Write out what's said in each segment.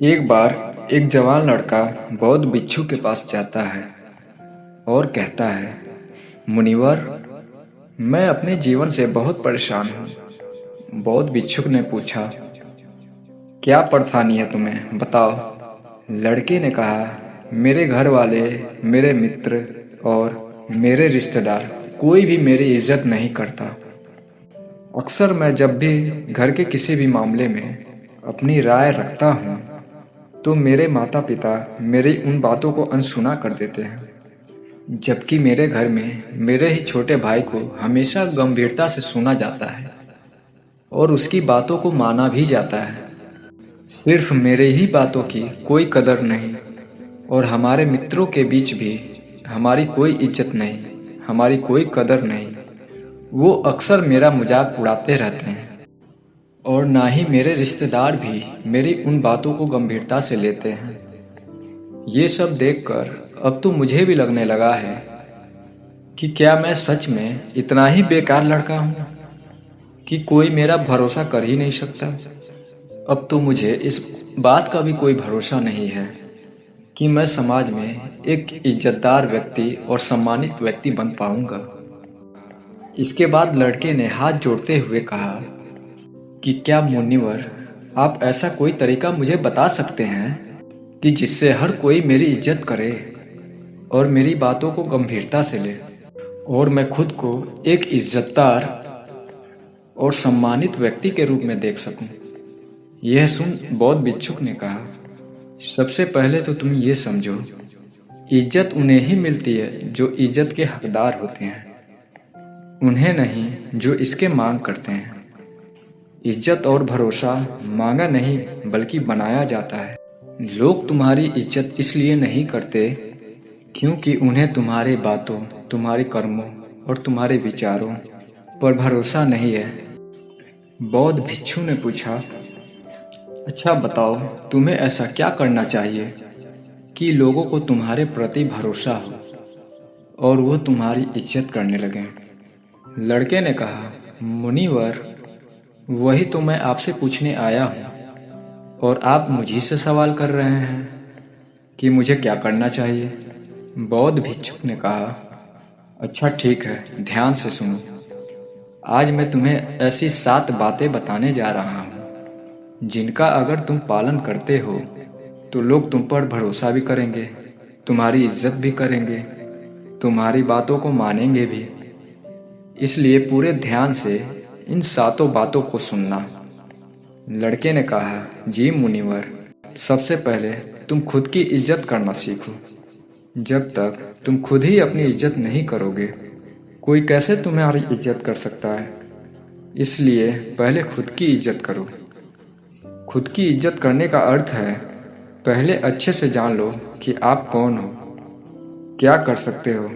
एक बार एक जवान लड़का बौद्ध भिक्षु के पास जाता है और कहता है, मुनिवर, मैं अपने जीवन से बहुत परेशान हूँ। बौद्ध भिक्षुक ने पूछा, क्या परेशानी है तुम्हें, बताओ। लड़के ने कहा, मेरे घर वाले, मेरे मित्र और मेरे रिश्तेदार कोई भी मेरी इज्जत नहीं करता। अक्सर मैं जब भी घर के किसी भी मामले में अपनी राय रखता हूँ तो मेरे माता पिता मेरी उन बातों को अनसुना कर देते हैं, जबकि मेरे घर में मेरे ही छोटे भाई को हमेशा गंभीरता से सुना जाता है और उसकी बातों को माना भी जाता है। सिर्फ मेरे ही बातों की कोई कदर नहीं और हमारे मित्रों के बीच भी हमारी कोई इज्जत नहीं, हमारी कोई कदर नहीं। वो अक्सर मेरा मजाक उड़ाते रहते हैं और ना ही मेरे रिश्तेदार भी मेरी उन बातों को गंभीरता से लेते हैं। ये सब देखकर अब तो मुझे भी लगने लगा है कि क्या मैं सच में इतना ही बेकार लड़का हूँ कि कोई मेरा भरोसा कर ही नहीं सकता। अब तो मुझे इस बात का भी कोई भरोसा नहीं है कि मैं समाज में एक इज्जतदार व्यक्ति और सम्मानित व्यक्ति बन पाऊंगा। इसके बाद लड़के ने हाथ जोड़ते हुए कहा कि क्या मुनिवर, आप ऐसा कोई तरीका मुझे बता सकते हैं कि जिससे हर कोई मेरी इज्जत करे और मेरी बातों को गंभीरता से ले और मैं खुद को एक इज्जतदार और सम्मानित व्यक्ति के रूप में देख सकूं। यह सुन बौद्ध भिक्षुक ने कहा, सबसे पहले तो तुम ये समझो, इज्जत उन्हें ही मिलती है जो इज्जत के हकदार होते हैं, उन्हें नहीं जो इसके मांग करते हैं। इज्जत और भरोसा मांगा नहीं बल्कि बनाया जाता है। लोग तुम्हारी इज्जत इसलिए नहीं करते क्योंकि उन्हें तुम्हारे बातों, तुम्हारे कर्मों और तुम्हारे विचारों पर भरोसा नहीं है। बौद्ध भिक्षु ने पूछा, अच्छा बताओ, तुम्हें ऐसा क्या करना चाहिए कि लोगों को तुम्हारे प्रति भरोसा हो और वो तुम्हारी इज्जत करने लगें। लड़के ने कहा, मुनिवर, वही तो मैं आपसे पूछने आया हूँ और आप मुझी से सवाल कर रहे हैं कि मुझे क्या करना चाहिए। बौद्ध भिक्षुक ने कहा, अच्छा ठीक है, ध्यान से सुनो। आज मैं तुम्हें ऐसी 7 बातें बताने जा रहा हूँ जिनका अगर तुम पालन करते हो तो लोग तुम पर भरोसा भी करेंगे, तुम्हारी इज्जत भी करेंगे, तुम्हारी बातों को मानेंगे भी। इसलिए पूरे ध्यान से इन 7 बातों को सुनना। लड़के ने कहा, जी मुनिवर, सबसे पहले तुम खुद की इज्जत करना सीखो। जब तक तुम खुद ही अपनी इज्जत नहीं करोगे, कोई कैसे तुम्हारी इज्जत कर सकता है। इसलिए पहले खुद की इज्जत करो। खुद की इज्जत करने का अर्थ है पहले अच्छे से जान लो कि आप कौन हो, क्या कर सकते हो।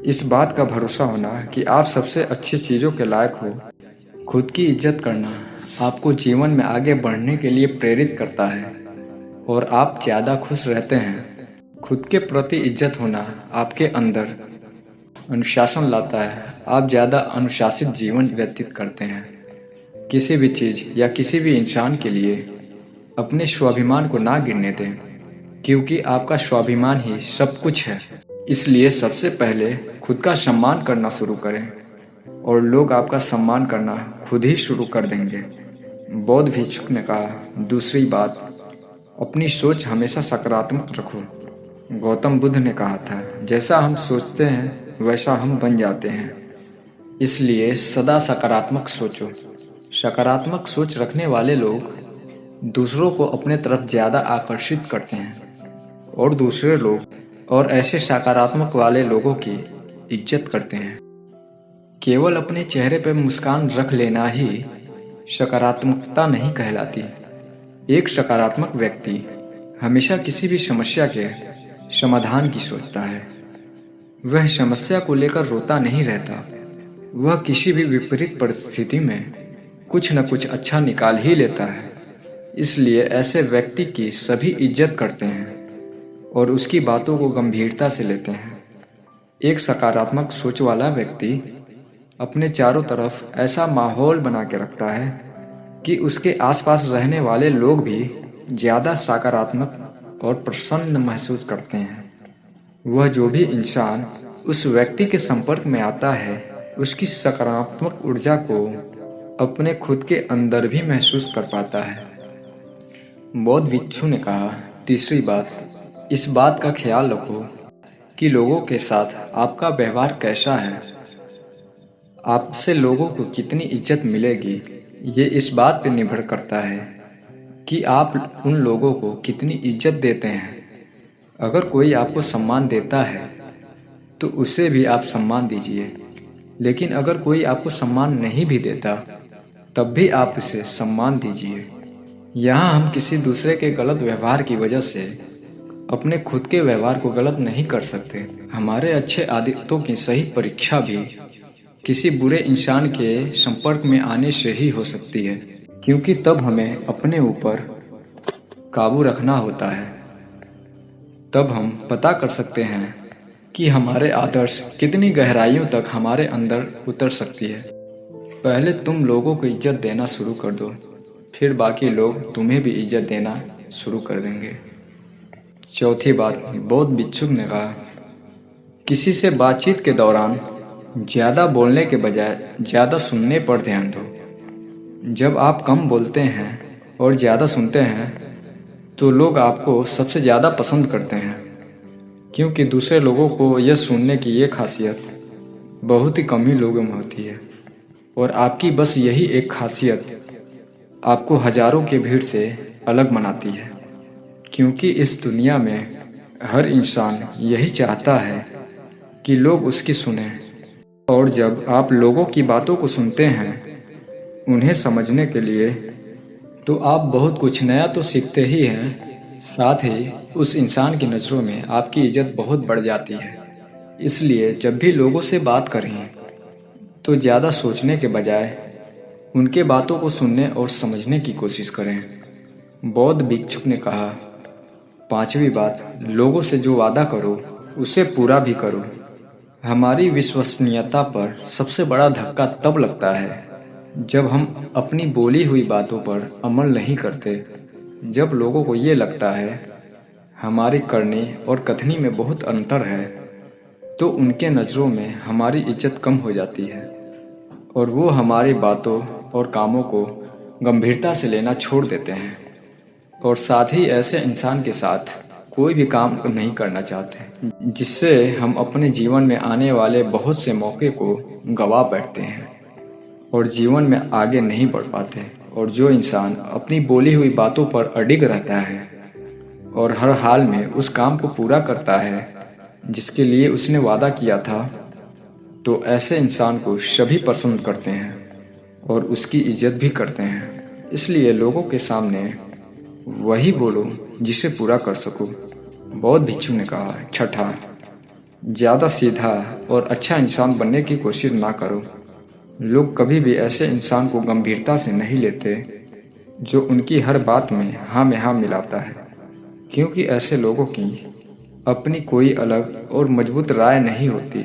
इस बात का भरोसा होना कि आप सबसे अच्छी चीज़ों के लायक हो। खुद की इज्जत करना आपको जीवन में आगे बढ़ने के लिए प्रेरित करता है और आप ज़्यादा खुश रहते हैं। खुद के प्रति इज्जत होना आपके अंदर अनुशासन लाता है। आप ज़्यादा अनुशासित जीवन व्यतीत करते हैं। किसी भी चीज़ या किसी भी इंसान के लिए अपने स्वाभिमान को ना गिरने दें, क्योंकि आपका स्वाभिमान ही सब कुछ है। इसलिए सबसे पहले खुद का सम्मान करना शुरू करें और लोग आपका सम्मान करना खुद ही शुरू कर देंगे। बौद्ध भिक्षुक ने कहा, दूसरी बात, अपनी सोच हमेशा सकारात्मक रखो। गौतम बुद्ध ने कहा था, जैसा हम सोचते हैं वैसा हम बन जाते हैं। इसलिए सदा सकारात्मक सोचो। सकारात्मक सोच रखने वाले लोग दूसरों को अपने तरफ ज़्यादा आकर्षित करते हैं और दूसरे लोग और ऐसे सकारात्मक वाले लोगों की इज्जत करते हैं। केवल अपने चेहरे पर मुस्कान रख लेना ही सकारात्मकता नहीं कहलाती। एक सकारात्मक व्यक्ति हमेशा किसी भी समस्या के समाधान की सोचता है। वह समस्या को लेकर रोता नहीं रहता। वह किसी भी विपरीत परिस्थिति में कुछ न कुछ अच्छा निकाल ही लेता है। इसलिए ऐसे व्यक्ति की सभी इज्जत करते हैं और उसकी बातों को गंभीरता से लेते हैं। एक सकारात्मक सोच वाला व्यक्ति अपने चारों तरफ ऐसा माहौल बना के रखता है कि उसके आसपास रहने वाले लोग भी ज़्यादा सकारात्मक और प्रसन्न महसूस करते हैं। वह जो भी इंसान उस व्यक्ति के संपर्क में आता है, उसकी सकारात्मक ऊर्जा को अपने खुद के अंदर भी महसूस कर पाता है। बौद्ध भिक्षु ने कहा, तीसरी बात, इस बात का ख्याल रखो कि लोगों के साथ आपका व्यवहार कैसा है। आपसे लोगों को कितनी इज्जत मिलेगी, ये इस बात पर निर्भर करता है कि आप उन लोगों को कितनी इज्जत देते हैं। अगर कोई आपको सम्मान देता है तो उसे भी आप सम्मान दीजिए, लेकिन अगर कोई आपको सम्मान नहीं भी देता तब भी आप उसे सम्मान दीजिए। यहाँ हम किसी दूसरे के गलत व्यवहार की वजह से अपने खुद के व्यवहार को गलत नहीं कर सकते। हमारे अच्छे आदतों की सही परीक्षा भी किसी बुरे इंसान के संपर्क में आने से ही हो सकती है, क्योंकि तब हमें अपने ऊपर काबू रखना होता है। तब हम पता कर सकते हैं कि हमारे आदर्श कितनी गहराइयों तक हमारे अंदर उतर सकती है। पहले तुम लोगों को इज्जत देना शुरू कर दो, फिर बाकी लोग तुम्हें भी इज्जत देना शुरू कर देंगे। चौथी बात, बौद्ध भिक्षुक ने कहा, किसी से बातचीत के दौरान ज़्यादा बोलने के बजाय ज़्यादा सुनने पर ध्यान दो। जब आप कम बोलते हैं और ज़्यादा सुनते हैं तो लोग आपको सबसे ज़्यादा पसंद करते हैं, क्योंकि दूसरे लोगों को यह सुनने की ये खासियत बहुत ही कम ही लोगों में होती है, और आपकी बस यही एक खासियत आपको हजारों की भीड़ से अलग बनाती है। क्योंकि इस दुनिया में हर इंसान यही चाहता है कि लोग उसकी सुनें, और जब आप लोगों की बातों को सुनते हैं उन्हें समझने के लिए, तो आप बहुत कुछ नया तो सीखते ही हैं, साथ ही उस इंसान की नज़रों में आपकी इज्जत बहुत बढ़ जाती है। इसलिए जब भी लोगों से बात करें तो ज़्यादा सोचने के बजाय उनके बातों को सुनने और समझने की कोशिश करें। बौद्ध भिक्षुक ने कहा, पांचवी बात, लोगों से जो वादा करो उसे पूरा भी करो। हमारी विश्वसनीयता पर सबसे बड़ा धक्का तब लगता है जब हम अपनी बोली हुई बातों पर अमल नहीं करते। जब लोगों को ये लगता है हमारी करनी और कथनी में बहुत अंतर है, तो उनके नज़रों में हमारी इज्जत कम हो जाती है और वो हमारी बातों और कामों को गंभीरता से लेना छोड़ देते हैं, और साथ ही ऐसे इंसान के साथ कोई भी काम नहीं करना चाहते, जिससे हम अपने जीवन में आने वाले बहुत से मौके को गंवा बैठते हैं और जीवन में आगे नहीं बढ़ पाते। और जो इंसान अपनी बोली हुई बातों पर अडिग रहता है और हर हाल में उस काम को पूरा करता है जिसके लिए उसने वादा किया था, तो ऐसे इंसान को सभी पसंद करते हैं और उसकी इज्जत भी करते हैं। इसलिए लोगों के सामने वही बोलो जिसे पूरा कर सको। बौद्ध भिक्षु ने कहा, छठा, ज़्यादा सीधा और अच्छा इंसान बनने की कोशिश ना करो। लोग कभी भी ऐसे इंसान को गंभीरता से नहीं लेते जो उनकी हर बात में हाँ में हाँ मिलाता है, क्योंकि ऐसे लोगों की अपनी कोई अलग और मजबूत राय नहीं होती।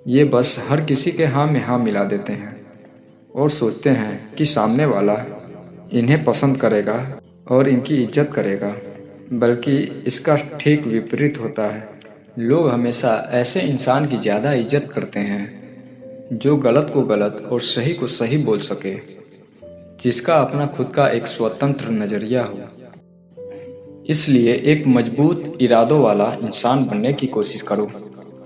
ये बस हर किसी के हाँ में हाँ मिला देते हैं और सोचते हैं कि सामने वाला इन्हें पसंद करेगा और इनकी इज्जत करेगा, बल्कि इसका ठीक विपरीत होता है। लोग हमेशा ऐसे इंसान की ज़्यादा इज्जत करते हैं जो गलत को गलत और सही को सही बोल सके, जिसका अपना खुद का एक स्वतंत्र नज़रिया हो। इसलिए एक मजबूत इरादों वाला इंसान बनने की कोशिश करो,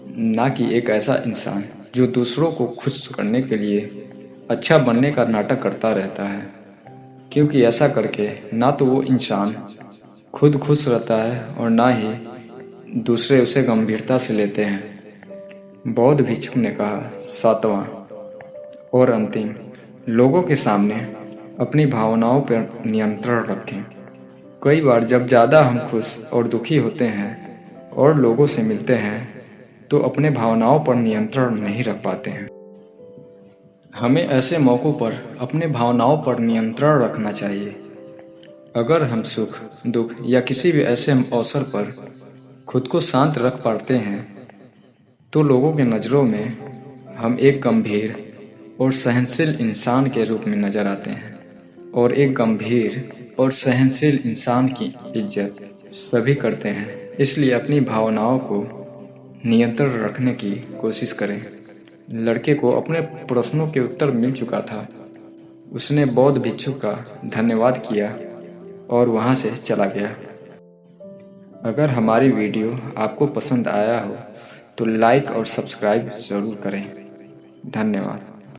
ना कि एक ऐसा इंसान जो दूसरों को खुश करने के लिए अच्छा बनने का नाटक करता रहता है, क्योंकि ऐसा करके ना तो वो इंसान खुद खुश रहता है और ना ही दूसरे उसे गंभीरता से लेते हैं। बौद्ध भिक्षुक ने कहा, सातवां और अंतिम, लोगों के सामने अपनी भावनाओं पर नियंत्रण रखें। कई बार जब ज़्यादा हम खुश और दुखी होते हैं और लोगों से मिलते हैं तो अपने भावनाओं पर नियंत्रण नहीं रख पाते हैं। हमें ऐसे मौक़ों पर अपने भावनाओं पर नियंत्रण रखना चाहिए। अगर हम सुख, दुख या किसी भी ऐसे अवसर पर खुद को शांत रख पाते हैं तो लोगों के नज़रों में हम एक गंभीर और सहनशील इंसान के रूप में नजर आते हैं, और एक गंभीर और सहनशील इंसान की इज्जत सभी करते हैं। इसलिए अपनी भावनाओं को नियंत्रण रखने की कोशिश करें। लड़के को अपने प्रश्नों के उत्तर मिल चुका था। उसने बौद्ध भिक्षु का धन्यवाद किया और वहाँ से चला गया। अगर हमारी वीडियो आपको पसंद आया हो तो लाइक और सब्सक्राइब ज़रूर करें। धन्यवाद।